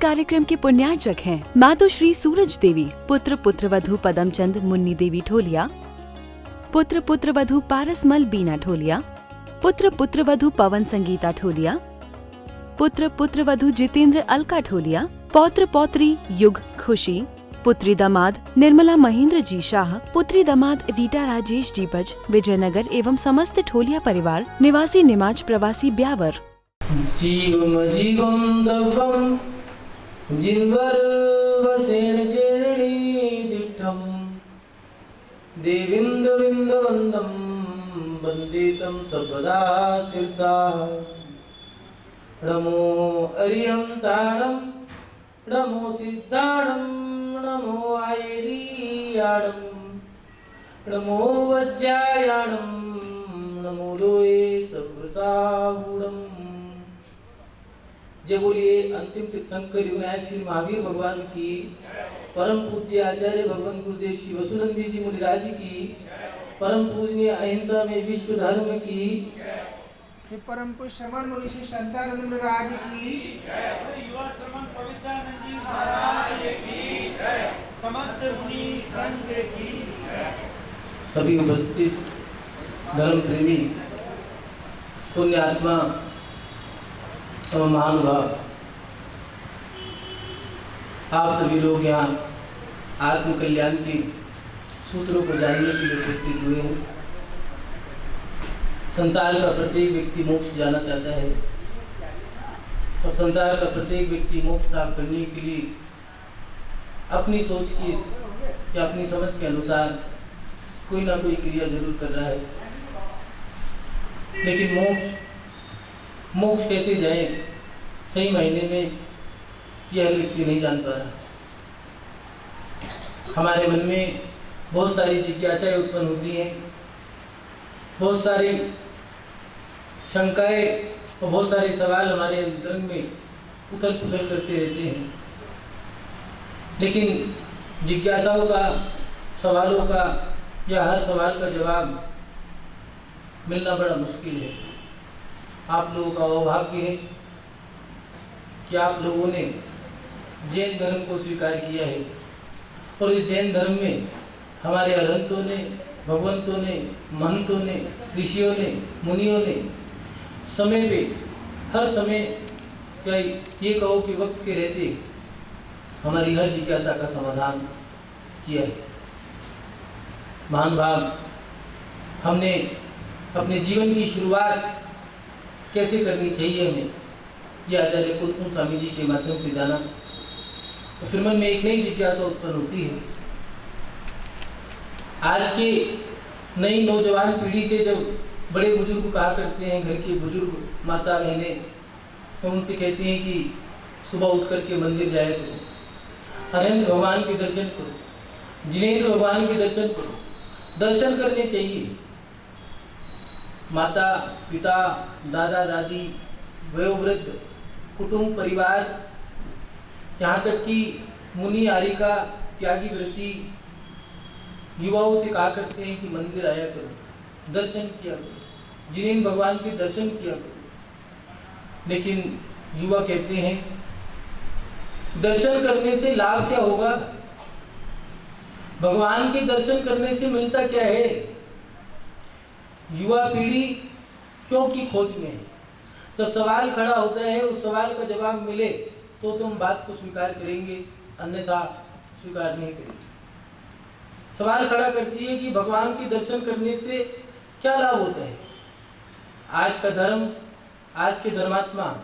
कार्यक्रम के पुण्यार्चक हैं मातु श्री सूरज देवी, पुत्र पुत्रवधू पदमचंद मुन्नी देवी ठोलिया, पुत्र पुत्रवधू पारसमल बीना ठोलिया, पुत्र पुत्रवधू पवन संगीता ठोलिया, पुत्र पुत्रवधू जितेंद्र अलका ठोलिया, पौत्र पौत्री युग खुशी, पुत्री दामाद निर्मला महेंद्र जी शाह, पुत्री दामाद रीटा राजेश जी बज, विजयनगर एवं समस्त ठोलिया परिवार निवासी निमाज प्रवासी ब्यावर। जीवम जीवम दवम जिनवर वसेन जेरणी दिठम देविंद विंद वंदम वंदितम सर्वदा शिरसा नमो अरियम ताणम नमो सिद्धाणम नमो आयरियाणम नमो वज्रायाणम नमो लोये सर्वसाहुणम। जय बोलिए अंतिम तीर्थंकर विनायक श्री महावीर भगवान की, परम पूज्य आचार्य भगवान गुरुदेव श्री वसुनंदी जी मुनिराज की, परम पूजनीय अहिंसा में विश्व धर्म की, परम पूज्य श्रमण मुनि श्री संतानंद महाराज की, युवा श्रमण पवित्रानंद जी महाराज की, समस्त मुनि संघ की, सभी उपस्थित धर्म प्रेमी पुण्य आत्मा और महानुभाव, आप सभी लोग यहाँ आत्म कल्याण के सूत्रों को जानने के लिए उपस्थित हुए हैं। संसार का प्रत्येक व्यक्ति मोक्ष जाना चाहता है और संसार का प्रत्येक व्यक्ति मोक्ष प्राप्त करने के लिए अपनी सोच की या अपनी समझ के अनुसार कोई ना कोई क्रिया जरूर कर रहा है, लेकिन मोक्ष कैसे जाए सही महीने में यह हर व्यक्ति नहीं जान पा रहा। हमारे मन में बहुत सारी जिज्ञासाएं उत्पन्न होती हैं, बहुत सारी शंकाएं और बहुत सारे सवाल हमारे अंतरंग में उथल पुथल करते रहते हैं, लेकिन जिज्ञासाओं का, सवालों का या हर सवाल का जवाब मिलना बड़ा मुश्किल है। आप लोगों का सौभाग्य है कि आप लोगों ने जैन धर्म को स्वीकार किया है और इस जैन धर्म में हमारे अरहंतों ने, भगवंतों ने, महंतों ने, ऋषियों ने, मुनियों ने समय पे, हर समय या ये कहो कि वक्त के रहते हमारी हर जिज्ञासा का समाधान किया है। महान भाव, हमने अपने जीवन की शुरुआत कैसे करनी चाहिए हमें, यह आचार्य कुलकुम स्वामी जी के माध्यम से जाना, तो फिर मन में एक नई जिज्ञासा उत्पन्न होती है। आज की नई नौजवान पीढ़ी से जब बड़े बुजुर्ग कहा करते हैं, घर के बुजुर्ग माता बहनें, तो उनसे कहते हैं कि सुबह उठ करके मंदिर जाया करो, अरहंत भगवान के दर्शन करो, जिनेंद्र भगवान के दर्शन करो, दर्शन करने चाहिए। माता पिता, दादा दादी, वयोवृद्ध, कुटुंब परिवार, यहाँ तक कि मुनि आरिका, त्यागी व्रती युवाओं से कहा करते हैं कि मंदिर आया करो, दर्शन किया करो, जिनेंद्र भगवान के दर्शन किया करो। लेकिन युवा कहते हैं दर्शन करने से लाभ क्या होगा, भगवान के दर्शन करने से मिलता क्या है। युवा पीढ़ी क्यों की खोज में है। तो सवाल खड़ा होता है, उस सवाल का जवाब मिले तो तुम बात को स्वीकार करेंगे, अन्यथा स्वीकार नहीं करेंगे। सवाल खड़ा करती है कि भगवान के दर्शन करने से क्या लाभ होता है। आज का धर्म, आज के धर्मात्मा,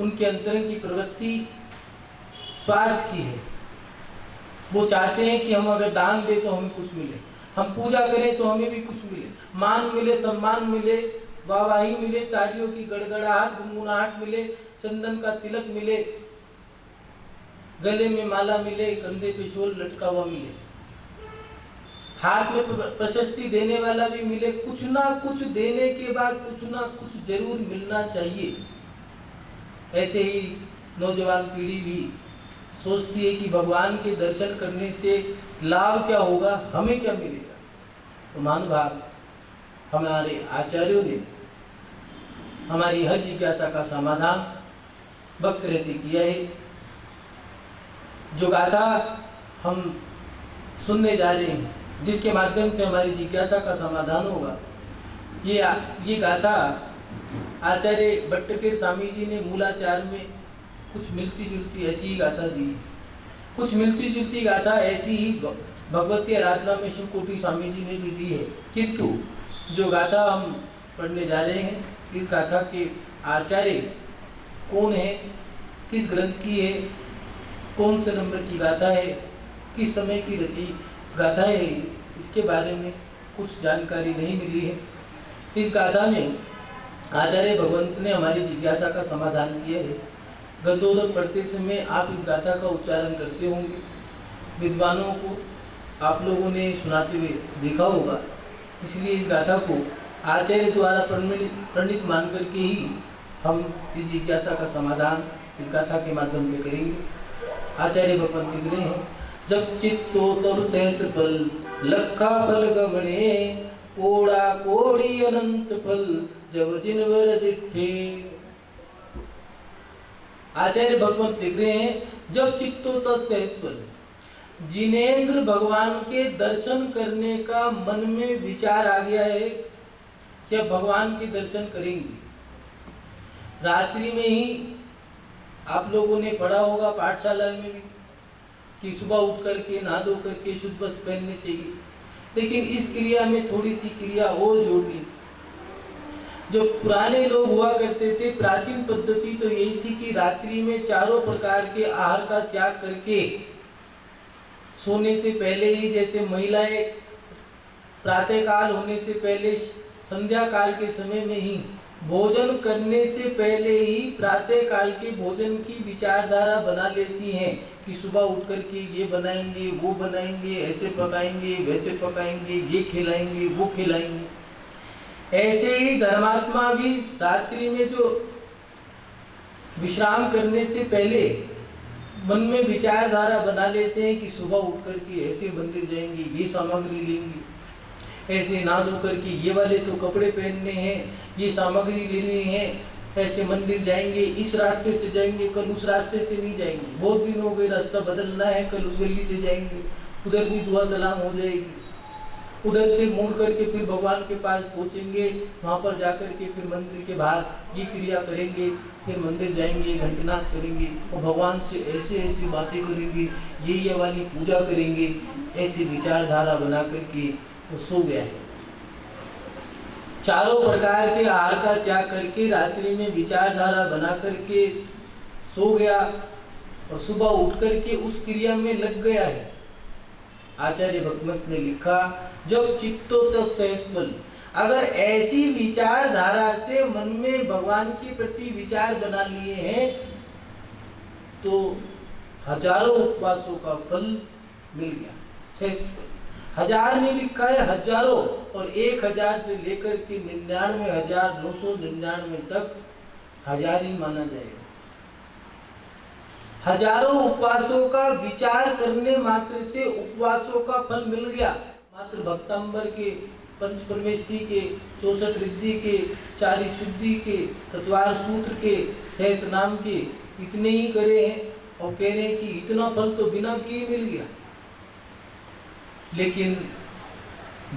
उनके अंतरंग की प्रवृत्ति स्वार्थ की है। वो चाहते हैं कि हम अगर दान दें तो हमें कुछ मिले, हम पूजा करें तो हमें भी कुछ मिले, मान मिले, सम्मान मिले, वाहवाही मिले, तालियों की गड़गड़ाहट, गुनगुनाहट मिले, चंदन का तिलक मिले, गले में माला मिले, कंधे पे शोल लटका हुआ मिले, हाथ में प्रशस्ति देने वाला भी मिले। कुछ ना कुछ देने के बाद कुछ ना कुछ जरूर मिलना चाहिए। ऐसे ही नौजवान पीढ़ी भी सोचती है कि भगवान के दर्शन करने से लाभ क्या होगा, हमें क्या मिलेगा। तो महानुभाव, हमारे आचार्यों ने हमारी हर जिज्ञासा का समाधान वक्त रहते किया है। जो गाथा हम सुनने जा रहे हैं, जिसके माध्यम से हमारी जिज्ञासा का समाधान होगा, ये गाथा आचार्य भट्टकेर स्वामी जी ने मूलाचार में कुछ मिलती जुलती ऐसी ही गाथा दी है। कुछ मिलती जुलती गाथा ऐसी ही भगवती आराधना में शिवकोटि स्वामी जी ने भी दी है। किंतु जो गाथा हम पढ़ने जा रहे हैं, इस गाथा के आचार्य कौन है, किस ग्रंथ की है, कौन से नंबर की गाथा है, किस समय की रची गाथा है, इसके बारे में कुछ जानकारी नहीं मिली है। इस गाथा में आचार्य भगवंत ने हमारी जिज्ञासा का समाधान किया है। गद्योदक पढ़ते समय आप इस गाथा का उच्चारण करते होंगे, विद्वानों को आप लोगों ने सुनाते हुए देखा होगा, इसलिए इस गाथा को आचार्य द्वारा प्रणीत मान करके ही हम इस जिज्ञासा का समाधान इस गाथा के माध्यम से करेंगे। आचार्य भगवंत लिख रहे हैं, जब चित्तो तब सहस फल लखा फल गमणे, कोड़ा कोड़ी अनंत फल जब जिनवर दिठे। आचार्य भगवंत लिख रहे हैं, जब चित्तो तब सहस फल, जिनेंद्र भगवान के दर्शन करने का मन में विचार आ गया है कि अब भगवान के दर्शन करेंगे। रात्रि में ही आप लोगों ने पढ़ा होगा पाठशाला में भी कि सुबह उठ करके नहा धो करके शुद्ध वस्त्र पहनने चाहिए, लेकिन इस क्रिया में थोड़ी सी क्रिया और जोड़नी थी। जो पुराने लोग हुआ करते थे, प्राचीन पद्धति तो यही थी कि रात्रि में चारों प्रकार के आहार का त्याग करके सोने से पहले ही, जैसे महिलाएं प्रातः काल होने से पहले संध्या काल के समय में ही भोजन करने से पहले ही प्रातः काल के भोजन की विचारधारा बना लेती हैं कि सुबह उठ करके ये बनाएंगे, वो बनाएंगे, ऐसे पकाएंगे, वैसे पकाएंगे, ये खिलाएंगे, वो खिलाएंगे। ऐसे ही धर्मात्मा भी रात्रि में जो विश्राम करने से पहले मन में विचारधारा बना लेते हैं कि सुबह उठ करके ऐसे मंदिर जाएंगे, ये सामग्री लेंगे, ऐसे नहा धो करके ये वाले तो कपड़े पहनने हैं, ये सामग्री लेनी है, ऐसे मंदिर जाएंगे, इस रास्ते से जाएंगे, कल उस रास्ते से नहीं जाएंगे, बहुत दिन हो गए रास्ता बदलना है, कल उस गली से जाएंगे, उधर भी दुआ सलाम हो जाएगी, उधर से मुड़ करके फिर भगवान के पास पहुंचेंगे, वहाँ पर जाकर के फिर मंदिर के बाहर ये क्रिया करेंगे, फिर मंदिर जाएंगे, घंटनाद करेंगे और भगवान से ऐसे ऐसी बातें करेंगे, ये वाली पूजा करेंगे, ऐसी विचारधारा बना करके वो सो गया है। चारों प्रकार के आहार का त्याग करके रात्रि में विचारधारा बना करके सो गया और सुबह उठ करके उस क्रिया में लग गया है। आचार्य भगवंत ने लिखा, जब चित्तो तत्सहस फल, अगर ऐसी विचारधारा से मन में भगवान के प्रति विचार बना लिए हैं तो हजारों उपवासों का फल मिल गया। सहस फल 1000 में लिखा है हजारों, और 1000 से लेकर के 99,999 तक 1000 ही माना जाएगा। हजारों उपवासों का विचार करने मात्र से उपवासों का फल मिल गया। मात्र भक्तांबर के, पंच परमेष्ठी के, 64 रिद्धि के, 40 शुद्धि के, तत्वार सूत्र के, सहस नाम के इतने ही करे हैं और कह रहे हैं कि इतना फल तो बिना किए मिल गया। लेकिन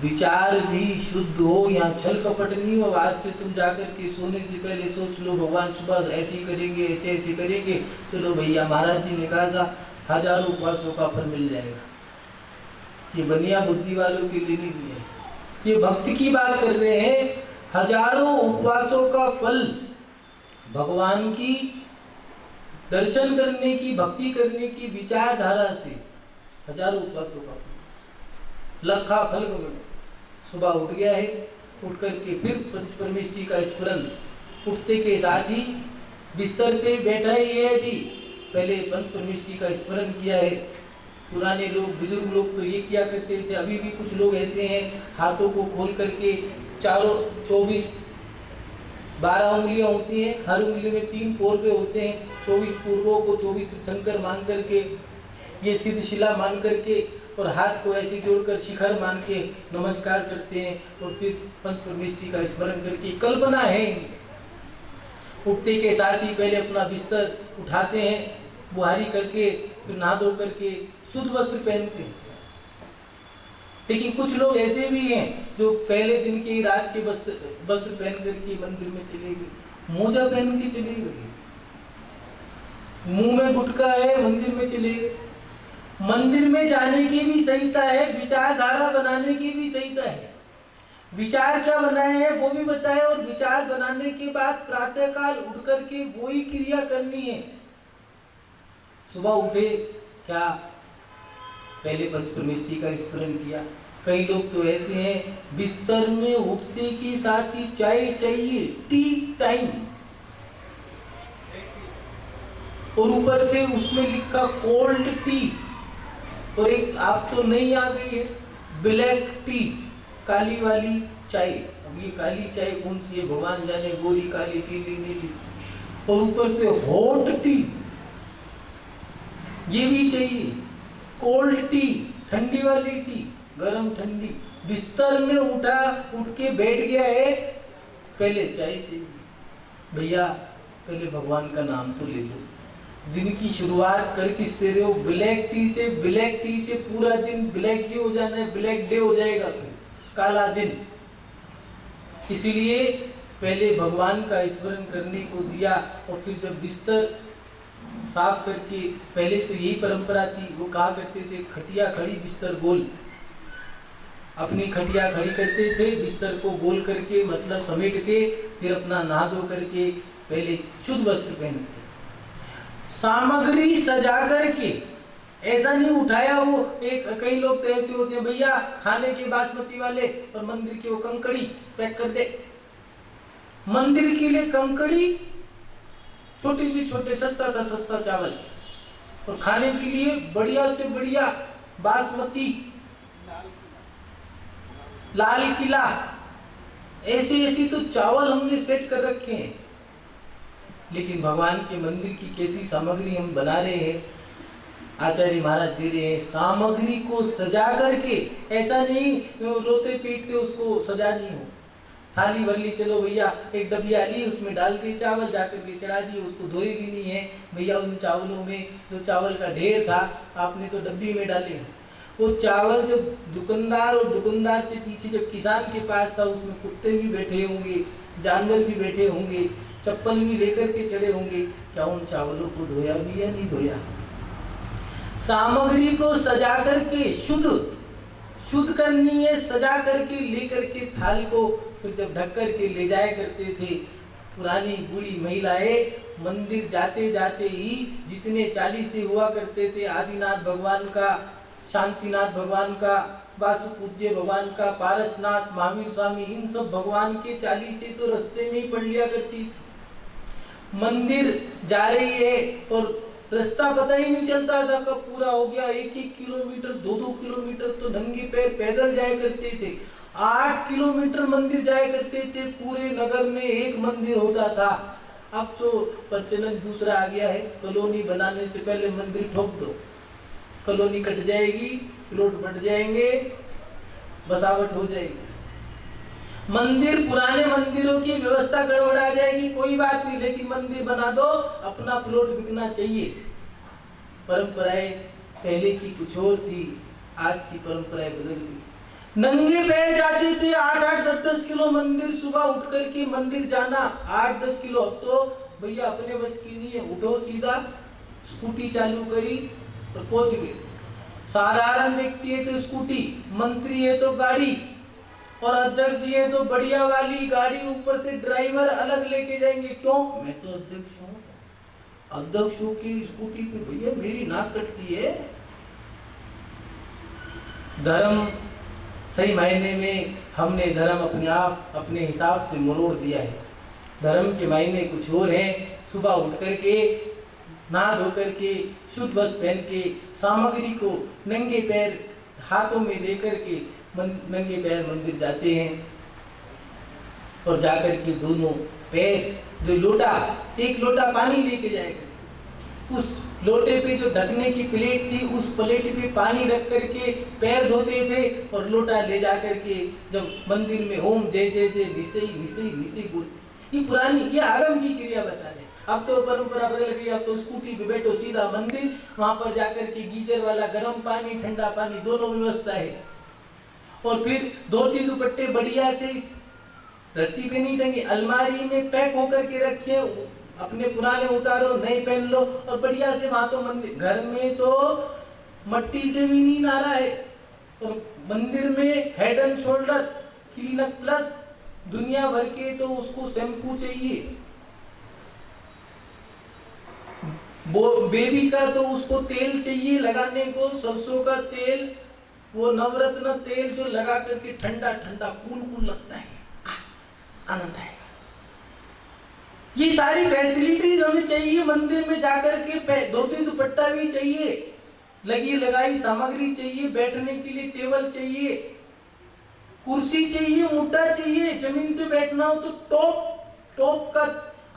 विचार भी शुद्ध हो, यहाँ छल कपट नहीं हो। आज से तुम जाकर के सोने से पहले सोच लो भगवान सुबह ऐसे करेंगे, ऐसे ऐसे करेंगे, चलो भैया महाराज जी ने कहा था हजारों उपवासों का फल मिल जाएगा। ये बनिया बुद्धि वालों के लिए नहीं है, ये भक्ति की बात कर रहे हैं। हजारों उपवासों का फल भगवान की दर्शन करने की, भक्ति करने की विचारधारा से हजारों उपवासों का फल, लखा फल गमन। सुबह उठ गया है, उठ करके फिर पंच परमेष्ठी का स्मरण, उठते के साथ ही बिस्तर पे बैठा ही है, भी पहले पंच परमेष्ठी का स्मरण किया है। पुराने लोग, बुजुर्ग लोग तो ये किया करते थे, अभी भी कुछ लोग ऐसे हैं हाथों को खोल करके चारों 12 उंगलियां होती हैं, हर उंगली में 3 पोरवे होते हैं, 24 पूर्वों को 24 तीर्थंकर मान करके, ये सिद्ध शिला मान करके और हाथ को ऐसे जोड़कर शिखर मान के नमस्कार करते हैं और फिर पंच परमेष्ठी का स्मरण करके, कल्पना है उठते के साथ ही पहले अपना बिस्तर उठाते हैं, बुहारी करके, फिर नहा धो करके शुद्ध वस्त्र पहनते हैं। लेकिन कुछ लोग ऐसे भी हैं जो पहले दिन की रात के वस्त्र पहन करके मंदिर में चले गए, मोजा पहन के चले गए, मुंह में गुटखा है, मंदिर में चले गए। मंदिर में जाने की भी संहिता है, विचारधारा बनाने की भी संहिता है। विचार क्या बनाए हैं वो भी बताए, और विचार बनाने के बाद प्रातःकाल उठ करके वही क्रिया करनी है। सुबह उठे, क्या पहले पंचपरमेष्ठी का स्मरण किया। कई लोग तो ऐसे हैं बिस्तर में उठते के साथ ही चाय चाहिए, टी टाइम, और ऊपर से उसमें लिखा कोल्ड टी, और एक आप तो नहीं आ गई है ब्लैक टी, काली वाली चाय। अब ये काली चाय कौन सी है भगवान जाने, गोरी, काली, पीली, नीली, और ऊपर से हॉट टी ये भी चाहिए, कोल्ड टी, ठंडी वाली टी, गरम ठंडी। बिस्तर में उठ के बैठ गया है, पहले चाय चाहिए। भैया पहले भगवान का नाम तो ले लो। दिन की शुरुआत कर किससे रहे हो? ब्लैक टी से। ब्लैक टी से पूरा दिन ब्लैक ही हो जाना है, ब्लैक डे हो जाएगा, फिर काला दिन। इसीलिए पहले भगवान का स्मरण करने को दिया, और फिर जब बिस्तर साफ करके, पहले तो यही परंपरा थी, वो कहा करते थे खटिया खड़ी बिस्तर गोल। अपनी खटिया खड़ी करते थे, बिस्तर को गोल करके मतलब समेट के, फिर अपना नहा धो करके पहले शुद्ध वस्त्र पहनते, सामग्री सजा करके। ऐसा नहीं उठाया वो, एक कई लोग तो ऐसे होते हैं, भैया खाने के बासमती वाले और मंदिर के वो कंकड़ी पैक कर दे। मंदिर के लिए कंकड़ी, छोटे से छोटे सस्ता सा सस्ता चावल, और खाने के लिए बढ़िया से बढ़िया बासमती, लाल किला, ऐसे तो चावल हमने सेट कर रखे हैं। लेकिन भगवान के मंदिर की कैसी सामग्री हम बना रहे हैं, आचार्य महाराज दे रहे हैं, सामग्री को सजा करके। ऐसा नहीं रोते पीटते उसको सजा नहीं हो, थाली भर ली, चलो भैया एक डबिया ली, उसमें डाल के चावल जाकर के चढ़ा दिए, उसको धोए भी नहीं है भैया। उन चावलों में जो चावल का ढेर था आपने तो डब्बी में डाले, वो चावल जब दुकानदार, और दुकानदार से पीछे जब किसान के पास था, उसमें कुत्ते भी बैठे होंगे, जानवर भी बैठे होंगे, चप्पल भी लेकर के चढ़े होंगे, क्या उन चावलों को धोया भी या नहीं धोया? सामग्री को सजा करके शुद्ध करनी है, सजा करके लेकर के थाल को फिर जब ढक करके ले जाया करते थे। पुरानी बूढ़ी महिलाएं मंदिर जाते जाते ही जितने 40 से हुआ करते थे, आदिनाथ भगवान का, शांतिनाथ भगवान का, वासुपूज्य भगवान का, पारसनाथ, महावीर स्वामी, इन सब भगवान के 40 से तो रास्ते में ही पढ़ लिया करती थी। मंदिर जा रही है और रास्ता पता ही नहीं चलता था कब पूरा हो गया। 1-1 किलोमीटर, 2-2 किलोमीटर तो नंगे पैर पैदल जाया करते थे। 8 किलोमीटर मंदिर जाया करते थे। पूरे नगर में एक मंदिर होता था। अब तो प्रचलन दूसरा आ गया है, कॉलोनी बनाने से पहले मंदिर ठोक दो, कॉलोनी कट जाएगी, प्लॉट बढ़ जाएंगे, बसावट हो जाएगी। मंदिर, पुराने मंदिरों की व्यवस्था गड़बड़ा जाएगी, कोई बात नहीं, लेकिन मंदिर बना दो, अपना प्लॉट बिकना चाहिए। परंपराएं पहले की कुछ और थी, आज की परंपराएं बदल गई। नंगे पैर जाते थे 8-8, 10-10 किलो मंदिर, सुबह उठ करके मंदिर जाना 8-10 किलो। अब तो भैया अपने बस की नहीं है, उठो सीधा स्कूटी चालू करी और पहुंच गए। साधारण व्यक्ति है तो स्कूटी, मंत्री है तो गाड़ी, और अध्यक्ष जी है तो बढ़िया वाली गाड़ी, ऊपर से ड्राइवर अलग लेके जाएंगे। क्यों? मैं तो अध्यक्ष हूँ, अध्यक्षों की स्कूटी पे भैया मेरी नाक कटती है। धर्म, सही मायने में हमने धर्म अपने आप अपने हिसाब से मरोड़ दिया है। धर्म के मायने कुछ और हैं। सुबह उठ करके नहा धो करके शुद्ध वस्त्र पहन के सामग्री को नंगे पैर हाथों में लेकर के नंगे पैर मंदिर जाते हैं, और जाकर के दोनों पैर, जो लोटा, एक लोटा पानी लेके जाएगा, उस लोटे पे जो ढकने की प्लेट थी, उस प्लेट पे पानी रख करके पैर धोते थे, और लोटा ले जा करके जब मंदिर में ओम जय जय जय निसई निसई निसई बोलते, ये पुरानी, ये आगम की क्रिया बता रहे। अब तो परंपरा बदल गई, अब तो स्कूटी पे बैठो सीधा मंदिर, वहां पर जाकर के गीजर वाला गर्म पानी ठंडा पानी दोनों व्यवस्था है। और फिर धोती दुपट्टे बढ़िया से इस रस्सी पे नहीं टंगे, अलमारी में पैक होकर के रखे, अपने पुराने उतारो नए पहन लो और बढ़िया से वहां तो मंदिर, घर में तो मट्टी से भी नहीं नारा है और मंदिर में head and shoulder cleanup plus दुनिया भर के तो उसको शैम्पू चाहिए, बेबी का तो उसको तेल चाहिए लगाने को, सरसों का तेल, वो नवरत्न तेल जो लगा करके ठंडा ठंडा कूल कूल लगता है, आनंद आएगा। ये सारी फैसिलिटीज हमें चाहिए मंदिर में जाकर के, धोती दुपट्टा भी चाहिए, लगी लगाई सामग्री चाहिए, बैठने के लिए टेबल चाहिए, कुर्सी चाहिए, मुट्ठा चाहिए, जमीन पे बैठना हो तो टॉप का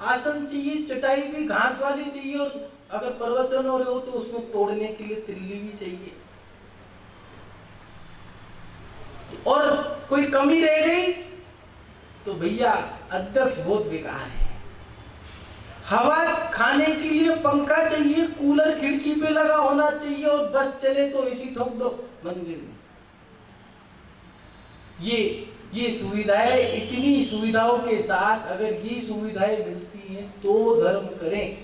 आसन चाहिए, चटाई भी घास वाली चाहिए, और अगर प्रवचन हो रहे हो तो उसमें तोड़ने के लिए तिल्ली भी चाहिए। और कोई कमी रह गई तो भैया अध्यक्ष बहुत बेकार है। हवा खाने के लिए पंखा चाहिए, कूलर खिड़की पे लगा होना चाहिए, और बस चले तो एसी ठोक दो मंदिर में। ये सुविधाएं, इतनी सुविधाओं के साथ अगर ये सुविधाएं मिलती हैं तो धर्म करें।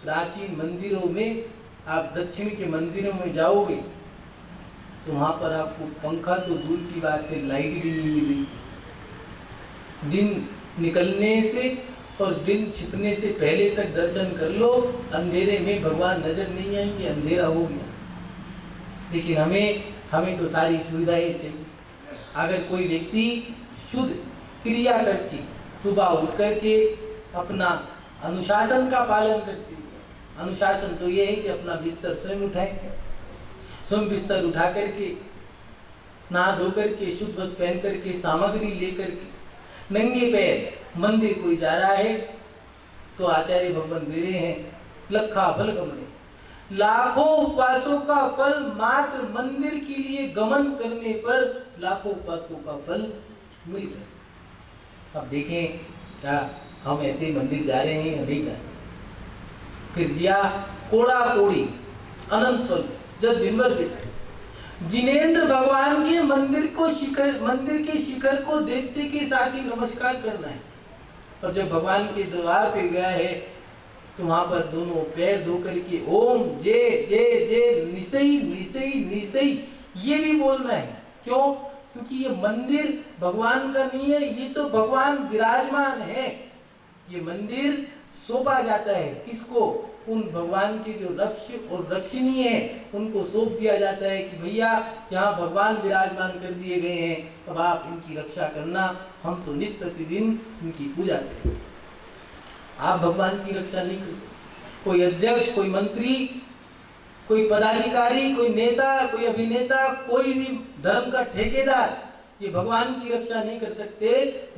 प्राचीन मंदिरों में, आप दक्षिण के मंदिरों में जाओगे तो वहां पर आपको पंखा तो दूर की बात है, लाइट भी नहीं मिलेगी। दिन निकलने से और दिन छिपने से पहले तक दर्शन कर लो, अंधेरे में भगवान नजर नहीं आएंगे, अंधेरा हो गया। लेकिन हमें तो सारी सुविधाएं चाहिए। अगर कोई व्यक्ति शुद्ध क्रिया करके सुबह उठ करके अपना अनुशासन का पालन करते, अनुशासन तो ये है कि अपना बिस्तर स्वयं उठाए, स्वयं बिस्तर उठा करके नहा धो करके शुद्ध वस्त्र पहन करके सामग्री लेकर के नंगे पैर मंदिर कोई जा रहा है तो आचार्य भगवान दे रहे हैं लखा फल गमने, लाखों उपवासों का फल मात्र मंदिर के लिए गमन करने पर लाखों उपवासों का फल मिल गया। अब देखें क्या हम ऐसे मंदिर जा रहे हैं या नहीं जा रहे। फिर दिया कोड़ा कोड़ी अनंत फल जब जिनवर बिट, जिनेंद्र भगवान के मंदिर के शिखर को देखते के साथ ही नमस्कार करना है। और जब भगवान के द्वार पे गया है तो वहां पर दोनों पैर धो करके ओम जय जय जय निसई निसई निसई ये भी बोलना है। क्यों? क्योंकि ये मंदिर भगवान का नहीं है, ये तो भगवान विराजमान है। ये मंदिर सौंपा जाता है किसको? उन भगवान के जो रक्ष और रक्षिणी है उनको सौंप दिया जाता है कि भैया यहाँ भगवान विराजमान कर दिए गए हैं, अब आप इनकी रक्षा करना, हम तो नित्य प्रतिदिन इनकी पूजा करें। आप भगवान की रक्षा नहीं करते। कोई अध्यक्ष, कोई मंत्री, कोई पदाधिकारी, कोई नेता, कोई अभिनेता, कोई भी धर्म का ठेकेदार ये भगवान की रक्षा नहीं कर सकते।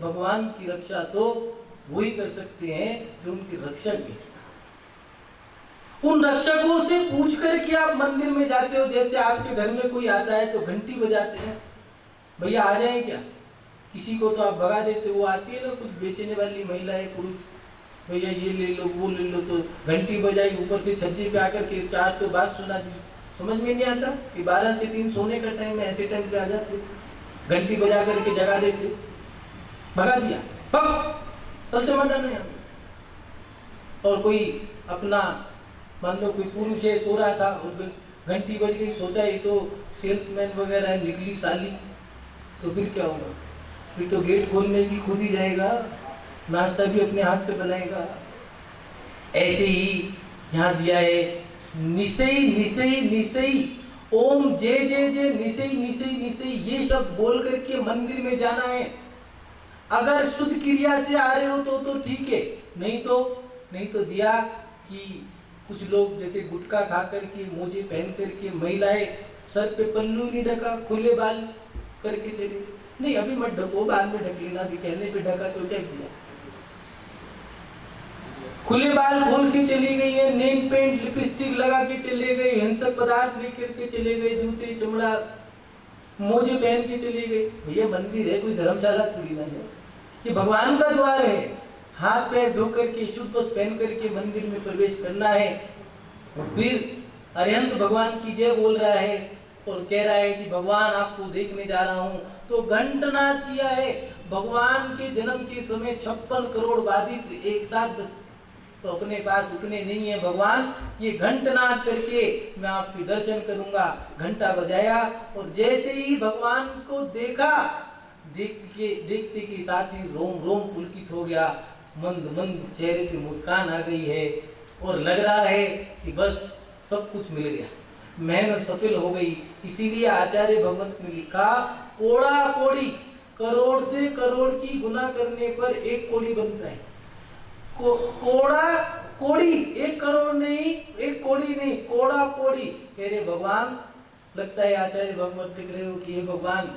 भगवान की रक्षा तो वही कर सकते हैं जो उनके रक्षक हैं। उन रक्षकों से पूछ कर के आप मंदिर में जाते हो। जैसे आपके घर में कोई आता है तो घंटी बजाते हैं, भैया आ जाए क्या? किसी को तो आप भगा देते, वो आती है ना कुछ बेचने वाली महिलाएं पुरुष, भैया ये ले लो वो ले लो, तो घंटी बजाई, ऊपर से छज्जे पे आकर के चार तो बात सुना दी। समझ में नहीं आता कि 12 से 3 सोने का टाइम है, ऐसे टाइम पे आ जाते, घंटी बजा करके जगा देते, भगा दिया, कल समाधान है। और कोई अपना मान लो कोई पुरुष है सो रहा था और घंटी बज गई, सोचा ये तो सेल्समैन वगैरह है, निकली साली, तो फिर क्या होगा? फिर तो गेट खोलने भी खुद ही जाएगा, नाश्ता भी अपने हाथ से बनाएगा। ऐसे ही यहाँ दिया है निसई निसई निसई, ओम जय जय जय निसई निसई निसई, ये शब्द बोल करके मंदिर में जाना है। अगर शुद्ध क्रिया से आ रहे हो तो ठीक है, नहीं तो दिया कि कुछ लोग जैसे गुटखा खा करके मोजे पहन करके, महिलाएं सर पे पल्लू नहीं ढका, खुले बाल करके चले, नहीं अभी मत ढको, बाद में ढक लेना, अभी कहने पे ढका तो क्या किया? खुले बाल खोल के चली गई है, नेम पेंट लिपस्टिक लगा के चले गए, हिंसक पदार्थ लेकर के चले गए, जूते चमड़ा मोजे पहन के चले गए। भैया मंदिर है, कोई धर्मशाला थोड़ी ना है, ये भगवान का द्वार है। हाथ पैर धो करके शुद्ध वस्त्र पहन करके मंदिर में प्रवेश करना है। और फिर अरिहंत भगवान की जय बोल रहा है और कह रहा है कि भगवान आपको देखने जा रहा हूँ। तो घंटनाद किया है। भगवान के जन्म के समय 56 करोड़ बाधित एक साथ बस, तो अपने पास उतने नहीं है भगवान, ये घंटनाद करके मैं आपके दर्शन करूंगा। घंटा बजाया और जैसे ही भगवान को देखा, देखते के साथ ही रोम रोम पुलकित हो गया, मंद मंद चेहरे पे मुस्कान आ गई है और लग रहा है कि बस सब कुछ मिल गया, मेहनत सफल हो गई। इसीलिए आचार्य भगवंत ने लिखा, कोड़ा कोड़ी, करोड़ से करोड़ की गुना करने पर 1 कोड़ी बनता है। कोड़ा कोड़ी, 1 करोड़ नहीं, 1 कोड़ी नहीं, कोड़ा कोड़ी। कह रहे भगवान, लगता है आचार्य भगवत लिख रहे हो कि हे भगवान,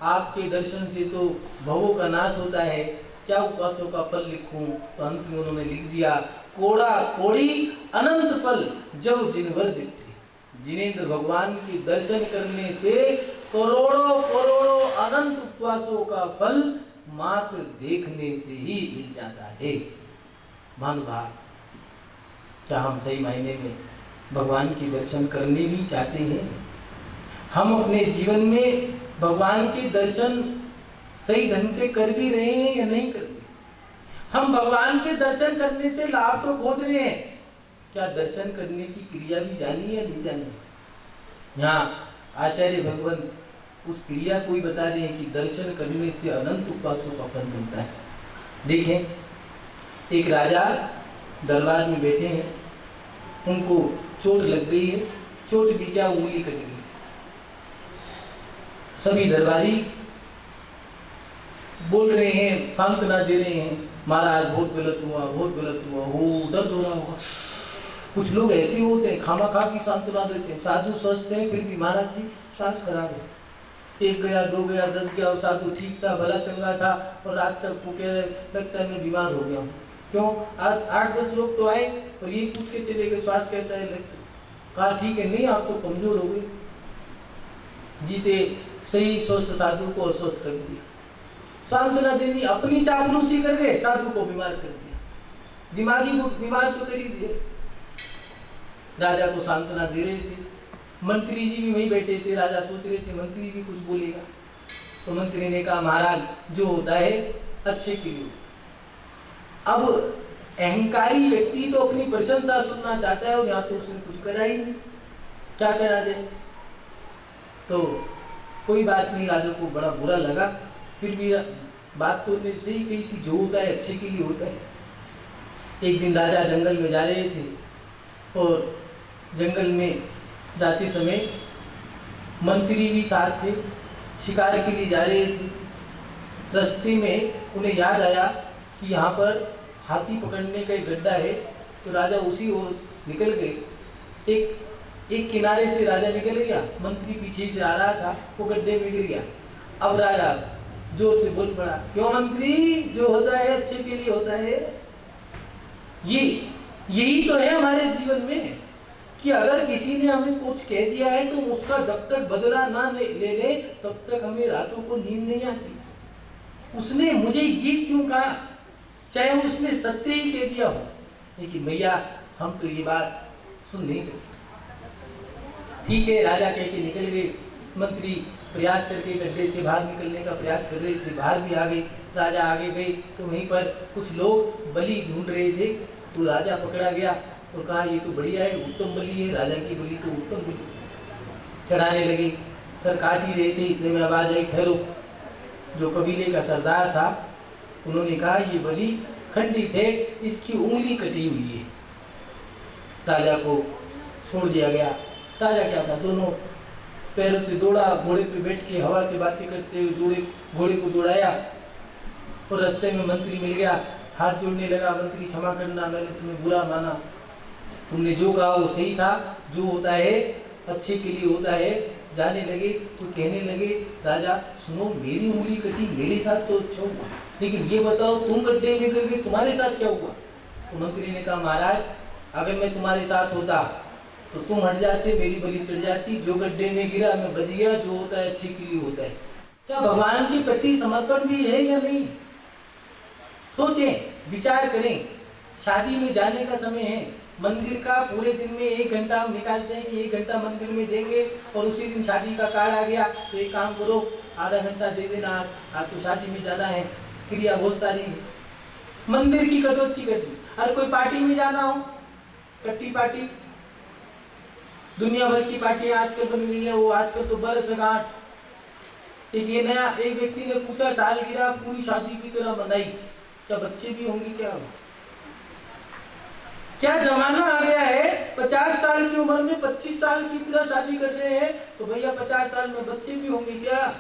आपके दर्शन से तो भवों का नाश होता है, क्या उपवासों का फल लिखूं? तो अंत में उन्होंने लिख दिया, कोड़ा कोड़ी अनंत फल जब जिनवर दिखे। जिनेंद्र भगवान के दर्शन करने से करोड़ों करोड़ों अनंत उपवासों का फल मात्र देखने से ही मिल जाता है। महानुभाव, क्या हम सही मायने में भगवान के दर्शन करने भी चाहते हैं? हम अपने जीवन में भगवान के दर्शन सही ढंग से कर भी रहे हैं या नहीं कर रहे? हम भगवान के दर्शन करने से लाभ तो खोज रहे हैं, क्या दर्शन करने की क्रिया भी जानी है नहीं जानी? यहाँ आचार्य भगवंत उस क्रिया को ही बता रहे हैं कि दर्शन करने से अनंत उपवासों का फल मिलता है। देखें, एक राजा दरबार में बैठे हैं, उनको चोट लग गई है, चोट भी क्या, उंगली कट गई। सभी दरबारी बोल रहे हैं, सांत्वना दे रहे हैं, महाराज बहुत गलत हुआ, बहुत गलत हुआ, हो दर्द हो रहा होगा। कुछ लोग ऐसे होते हैं, खामा की सांत्वना देते हैं, साधु स्वस्थ हैं फिर भी महाराज जी सांस खराब है, 1 गया 2 गया 10 गया, और साधु ठीक था, भला चंगा था, और रात तक वो कह रहे लगता है मैं बीमार हो गया हूँ। क्यों? 8-10 लोग तो आए और ये पूछ के चले गए स्वास्थ्य कैसा है, लगता कहा ठीक है, नहीं आप तो कमजोर हो गए। जीते सही स्वस्थ साधु को अस्वस्थ कर दिया, सांत्वना देनी अपनी चापलूसी कर गए, साधु को बीमार कर दिया, दिमागी बीमार तो कर ही दिए। राजा को सांत्वना दे रहे थे, मंत्री जी भी वहीं बैठे थे, राजा सोच रहे थे मंत्री भी कुछ बोलेगा, तो मंत्री ने कहा महाराज जो होता है अच्छे के लिए। अब अहंकारी व्यक्ति तो अपनी प्रशंसा सुनना चाहता है और यहाँ तो उसने कुछ करा ही नहीं, क्या करा जाए? तो कोई बात नहीं, राजा को बड़ा बुरा लगा, फिर भी बात तो ने सही कही थी, जो होता है अच्छे के लिए होता है। एक दिन राजा जंगल में जा रहे थे और जंगल में जाते समय मंत्री भी साथ थे, शिकार के लिए जा रहे थे। रास्ते में उन्हें याद आया कि यहाँ पर हाथी पकड़ने का एक गड्ढा है, तो राजा उसी ओर निकल गए। एक किनारे से राजा निकल गया, मंत्री पीछे से आ रहा था, वो गड्ढे में गिर गया। अब राजा जोर से बोल पड़ा, क्यों मंत्री, जो होता है अच्छे के लिए होता है। यही तो है हमारे जीवन में कि अगर किसी ने हमें कुछ कह दिया है तो उसका जब तक बदला ना ले ले तब तक हमें रातों को नींद नहीं आती। उसने मुझे ये क्यों कहा, चाहे उसने सत्य ही कह दिया हो, लेकिन भैया हम तो ये बात सुन नहीं सकते। ठीक है, राजा कह के निकल गए। मंत्री प्रयास करके गड्ढे से बाहर निकलने का प्रयास कर रहे थे, बाहर भी आ गए। राजा आगे गए तो वहीं पर कुछ लोग बलि ढूंढ रहे थे, तो राजा पकड़ा गया और कहा ये तो बढ़िया है, उत्तम बलि है, राजा की बलि तो उत्तम बलि। चढ़ाने लगे, सर काट ही रहे थे, इतने में आवाज आई ठहरो। जो कबीले का सरदार था उन्होंने कहा ये बलि खंडित है, इसकी उंगली कटी हुई है। राजा को छोड़ दिया गया। राजा क्या था, दोनों पैरों से दौड़ा, घोड़े पे बैठ के हवा से बातें करते हुए घोड़े को दौड़ाया और रास्ते में मंत्री मिल गया, हाथ जोड़ने लगा, मंत्री क्षमा करना, मैंने तुम्हें बुरा माना, तुमने जो कहा वो सही था, जो होता है अच्छे के लिए होता है। जाने लगे तो कहने लगे राजा सुनो, मेरी उंगली कटी, मेरे साथ तो अच्छा हुआ, लेकिन ये बताओ तुम गड्ढे में गिर गए, तुम्हारे साथ क्या हुआ? तो मंत्री ने कहा महाराज अगर मैं तुम्हारे साथ होता तो तुम हट जाते, मेरी बलि चढ़ जाती, जो गड्ढे में गिरा मैं बच गया, जो होता है अच्छे के लिए होता है। क्या भगवान के प्रति समर्पण भी है या नहीं? सोचें, विचार करें, शादी में जाने का समय है, मंदिर का पूरे दिन में 1 घंटा हम निकालते हैं कि 1 घंटा मंदिर में देंगे, और उसी दिन शादी का कार्ड आ गया तो एक काम करो, आधा घंटा दे देना, आज तो शादी में जाना है, क्रिया बहुत सारी है, मंदिर की कटौती कर दी। अगर कोई पार्टी में जाना हो, कट्टी पार्टी, दुनिया भर की पार्टियां आजकल बन गई है, वो आजकल तो बरसगांठ। ये नया एक व्यक्ति ने पूछा, सालगिरह पूरी शादी की तरह मनाई, क्या बच्चे भी होंगे? क्या जमाना आ गया है, 50 साल की उम्र में 25 साल की तरह शादी कर रहे हैं, तो भैया 50 साल में बच्चे भी होंगे क्या?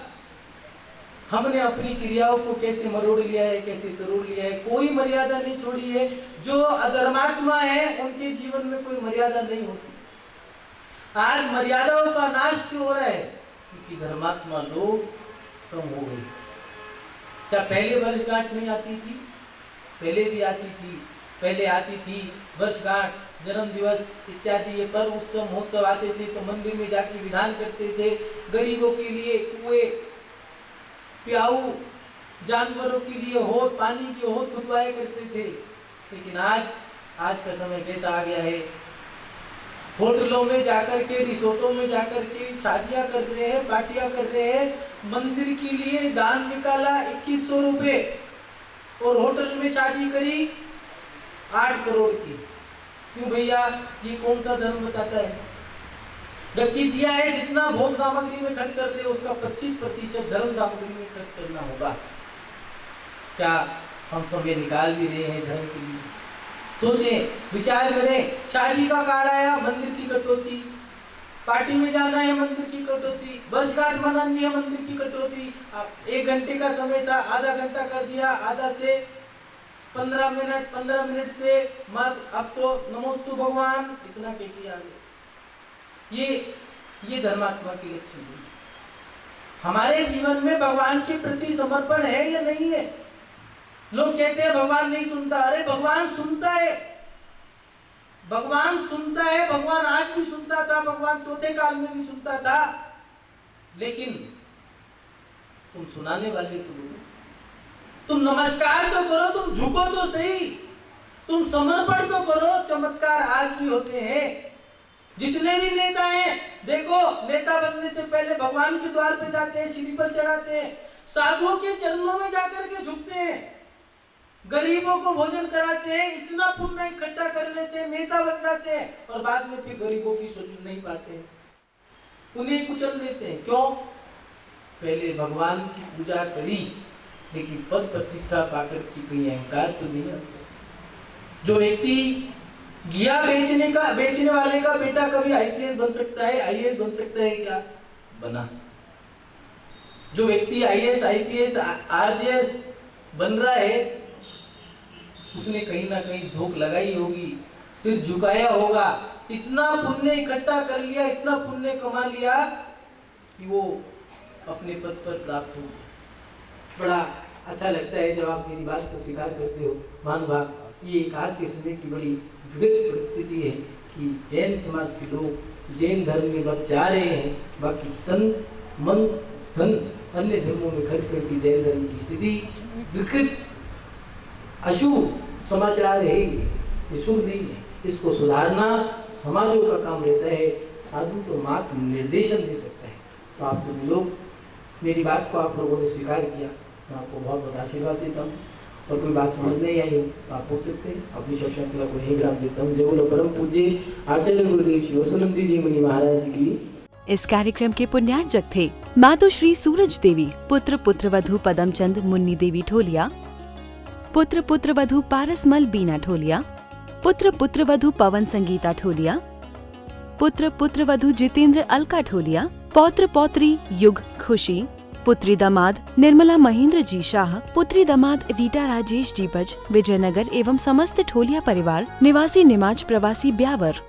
हमने अपनी क्रियाओं को कैसे मरोड़ लिया है, कैसे तोड़ लिया है, कोई मर्यादा नहीं छोड़ी है। जो अधर्मात्मा है उनके जीवन में कोई मर्यादा नहीं होती। आज मर्यादाओं का नाश क्यों हो रहा है? क्योंकि धर्मात्मा लोग कम हो गए। क्या पहले वर्षगांठ नहीं आती थी? पहले भी आती थी, पहले आती थी वर्षगांठ, जन्म दिवस इत्यादि ये पर्व उत्सव महोत्सव आते थे तो मंदिर में जाके विधान करते थे, गरीबों के लिए कुएं, प्याऊ, जानवरों के लिए होद, पानी की होद खुदवाया करते थे। लेकिन आज का समय कैसा आ गया है, होटलों में जाकर के, रिसोर्टों में जाकर के शादियां कर रहे हैं, पार्टियां कर रहे हैं, मंदिर के लिए दान निकाला 2100 रुपए और होटल में शादी करी 8 करोड़ की। क्यों भैया? ये कौन सा धर्म बताता है? जबकि दिया है जितना भोग सामग्री में खर्च करते हैं उसका 25% धर्म सामग्री में खर्च करना होगा। क्या हम समय निकाल भी रहे हैं धर्म के लिए? सोचें, विचार करें। शादी का कार्ड आया, मंदिर की कटौती, पार्टी में जाना है, मंदिर की कटौती, वर्षगांठ मनानी है, मंदिर की कटौती। 1 घंटे का समय था, आधा घंटा कर दिया, आधा से 15 मिनट, 15 मिनट से मत, अब तो नमोस्तु भगवान, इतना कह के आ गए। ये धर्मात्मा के लक्षण है। हमारे जीवन में भगवान के प्रति समर्पण है या नहीं है? लोग कहते हैं भगवान नहीं सुनता। अरे भगवान सुनता है, भगवान सुनता है, भगवान आज भी सुनता था, भगवान चौथे काल में भी सुनता था। लेकिन तुम सुनाने वाले तो बोलो, तुम नमस्कार तो करो, तुम झुको तो सही, तुम समर्पण तो करो। चमत्कार आज भी होते हैं। जितने भी नेता हैं, देखो, नेता बनने से पहले भगवान के द्वार पे जाते हैं, श्रीफल चढ़ाते हैं, साधुओं के चरणों में जाकर के झुकते हैं, गरीबों को भोजन कराते हैं, इतना पुण्य इकट्ठा कर लेते हैं, नेता बन जाते हैं, और बाद में फिर गरीबों की सुन नहीं पाते हैं, उन्हें कुचल देते हैं। क्यों? पहले भगवान की पूजा करी, लेकिन पद प्रतिष्ठा पाकर की कोई अहंकार तो नहीं आता। जो व्यक्ति घिया बेचने वाले का बेटा कभी आईपीएस बन सकता है, आईएएस बन सकता है क्या? बना। जो व्यक्ति आईएएस, आईपीएस, आरजेएस बन रहा है, उसने कहीं ना कहीं धोख लगाई होगी, सिर झुकाया होगा, इतना पुण्य इकट्ठा कर लिया, इतना पुण्य कमा लिया कि वो अपने पद पर प्राप्त हो गया। बड़ा अच्छा लगता है जब आप मेरी बात को स्वीकार करते हो। महानुभाव, ये एक आज के समय की बड़ी विकट परिस्थिति है कि जैन समाज के लोग जैन धर्म में बच जा रहे हैं, बाकी तन मन धन अन्य धर्मों में खर्च करके जैन धर्म की स्थिति विकट अशुभ समाचार है। ये शुभ नहीं है, इसको सुधारना समाजों का काम रहता है। साधु तो मात्र निर्देशन दे सकता है। तो आप सभी लोग, मेरी बात को आप लोगों ने स्वीकार किया, मैं आपको बहुत बहुत आशीर्वाद देता हूँ। और कोई बात समझ नहीं आई हो तो आप पूछ सकते हैं। अपनी शिक्षा कला को यही विराम देता हूँ। जय बोलो परम पूज्य आचार्य गुरुदेव श्री वसुनंदी जी मुनि महाराज की। इस कार्यक्रम के पुण्यार्जक थे मातोश्री सूरज देवी, पुत्र पुत्रवधू पदमचंद मुन्नी देवी ढोलिया, पुत्र पुत्रवधू पारसमल बीना ढोलिया, पुत्र पुत्रवधू पवन संगीता ढोलिया, पुत्र पुत्रवधू जितेंद्र अलका ढोलिया, पौत्र पौत्री युग खुशी, पुत्री दामाद निर्मला महेंद्र जी शाह, पुत्री दामाद रीटा राजेश जी बज, विजयनगर एवं समस्त ढोलिया परिवार निवासी निमाज प्रवासी ब्यावर।